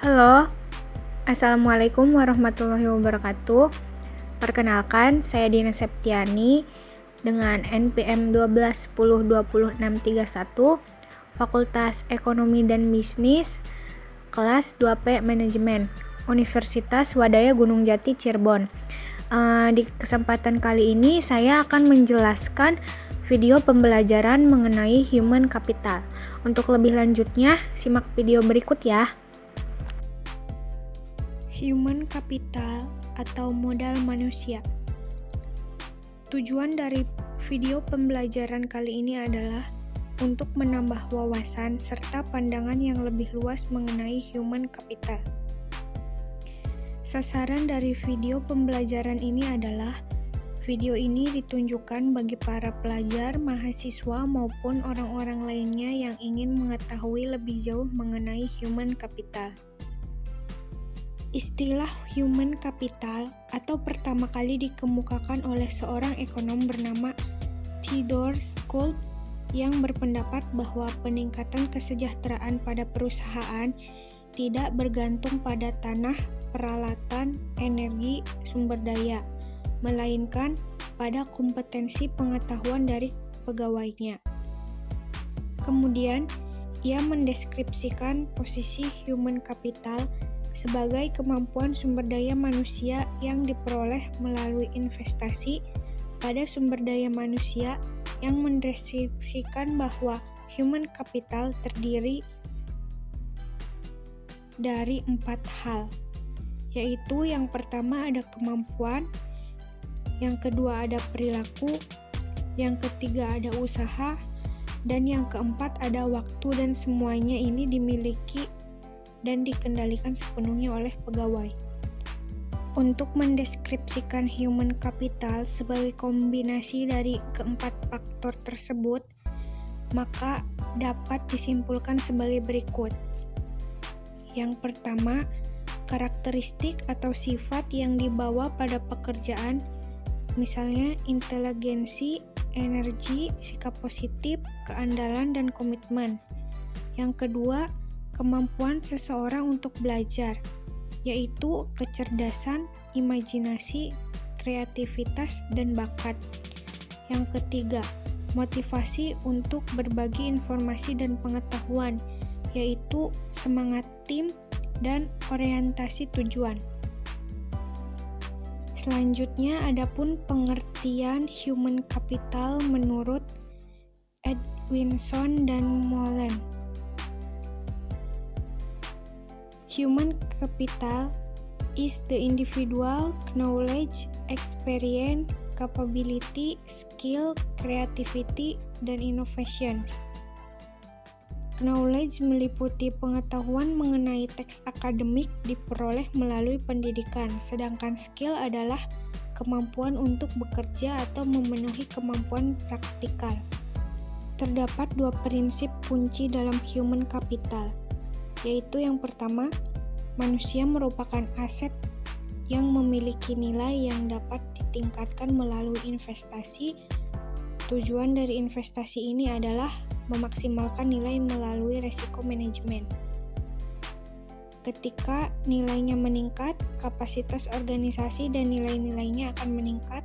Halo, Assalamualaikum warahmatullahi wabarakatuh. Perkenalkan, saya Dina Septiani dengan NPM 12102061, Fakultas Ekonomi dan Bisnis, kelas 2P Manajemen, Universitas Wadaya Gunung Jati, Cirebon. Di kesempatan kali ini saya akan menjelaskan video pembelajaran mengenai human capital. Untuk lebih lanjutnya, simak video berikut ya. Human capital atau modal manusia. Tujuan dari video pembelajaran kali ini adalah untuk menambah wawasan serta pandangan yang lebih luas mengenai human capital. Sasaran dari video pembelajaran ini adalah video ini ditunjukkan bagi para pelajar, mahasiswa maupun orang-orang lainnya yang ingin mengetahui lebih jauh mengenai human capital. Istilah human capital atau pertama kali dikemukakan oleh seorang ekonom bernama Theodore Schultz yang berpendapat bahwa peningkatan kesejahteraan pada perusahaan tidak bergantung pada tanah, peralatan, energi, sumber daya, melainkan pada kompetensi pengetahuan dari pegawainya. Kemudian, ia mendeskripsikan posisi human capital sebagai kemampuan sumber daya manusia yang diperoleh melalui investasi pada sumber daya manusia, yang mendeskripsikan bahwa human capital terdiri dari 4 hal, yaitu yang pertama ada kemampuan, yang kedua ada perilaku, yang ketiga ada usaha, dan yang keempat ada waktu, dan semuanya ini dimiliki dan dikendalikan sepenuhnya oleh pegawai. Untuk mendeskripsikan human capital sebagai kombinasi dari keempat faktor tersebut, maka dapat disimpulkan sebagai berikut. Yang pertama, karakteristik atau sifat yang dibawa pada pekerjaan, misalnya inteligensi, energi, sikap positif, keandalan, dan komitmen. Yang kedua, kemampuan seseorang untuk belajar, yaitu kecerdasan, imajinasi, kreativitas, dan bakat. Yang ketiga, motivasi untuk berbagi informasi dan pengetahuan, yaitu semangat tim dan orientasi tujuan. Selanjutnya, adapun pengertian human capital menurut Edwinson dan Molen. Human capital is the individual knowledge, experience, capability, skill, creativity, dan innovation. Knowledge meliputi pengetahuan mengenai teks akademik diperoleh melalui pendidikan, sedangkan skill adalah kemampuan untuk bekerja atau memenuhi kemampuan praktikal. Terdapat 2 prinsip kunci dalam human capital, yaitu yang pertama, manusia merupakan aset yang memiliki nilai yang dapat ditingkatkan melalui investasi. Tujuan dari investasi ini adalah memaksimalkan nilai melalui resiko manajemen. Ketika nilainya meningkat, kapasitas organisasi dan nilai-nilainya akan meningkat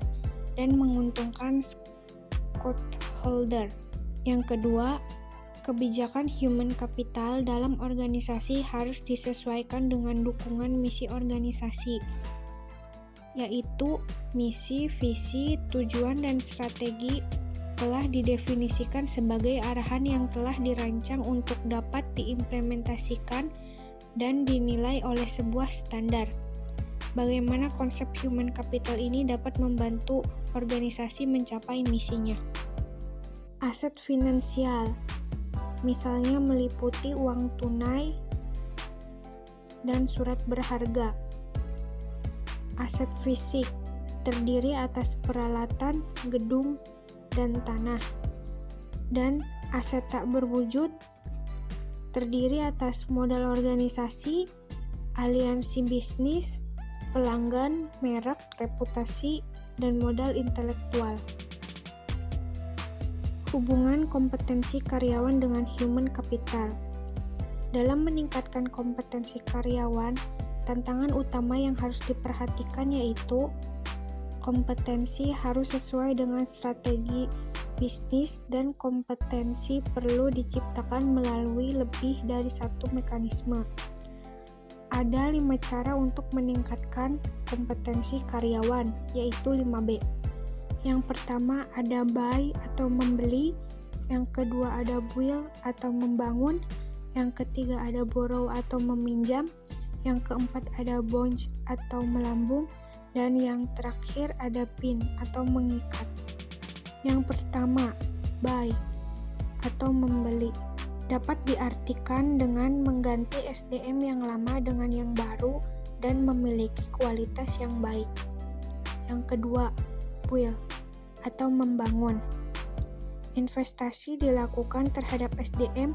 dan menguntungkan stakeholder. Yang kedua, kebijakan human capital dalam organisasi harus disesuaikan dengan dukungan misi organisasi, yaitu misi, visi, tujuan, dan strategi telah didefinisikan sebagai arahan yang telah dirancang untuk dapat diimplementasikan dan dinilai oleh sebuah standar. Bagaimana konsep human capital ini dapat membantu organisasi mencapai misinya? Aset finansial, misalnya meliputi uang tunai dan surat berharga. Aset fisik terdiri atas peralatan, gedung, dan tanah. Dan aset tak berwujud terdiri atas modal organisasi, aliansi bisnis, pelanggan, merek, reputasi, dan modal intelektual. Hubungan kompetensi karyawan dengan human capital. Dalam meningkatkan kompetensi karyawan, tantangan utama yang harus diperhatikan yaitu kompetensi harus sesuai dengan strategi bisnis dan kompetensi perlu diciptakan melalui lebih dari satu mekanisme. Ada 5 cara untuk meningkatkan kompetensi karyawan, yaitu 5B. Yang pertama ada buy atau membeli, yang kedua ada build atau membangun, yang ketiga ada borrow atau meminjam, yang keempat ada bond atau melambung, dan yang terakhir ada pin atau mengikat. Yang pertama, buy atau membeli dapat diartikan dengan mengganti SDM yang lama dengan yang baru dan memiliki kualitas yang baik. Yang kedua, build atau membangun. Investasi dilakukan terhadap SDM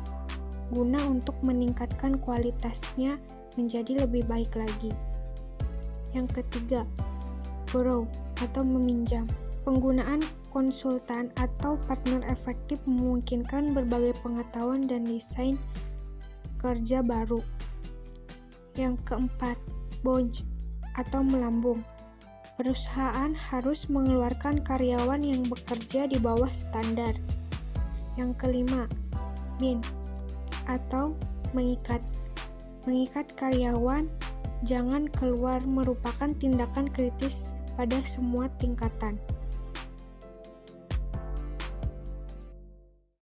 guna untuk meningkatkan kualitasnya menjadi lebih baik lagi. Yang ketiga, borrow atau meminjam. Penggunaan konsultan atau partner efektif memungkinkan berbagai pengetahuan dan desain kerja baru. Yang keempat, bond atau melambung. Perusahaan harus mengeluarkan karyawan yang bekerja di bawah standar. Yang kelima, bin atau mengikat. Mengikat karyawan jangan keluar merupakan tindakan kritis pada semua tingkatan.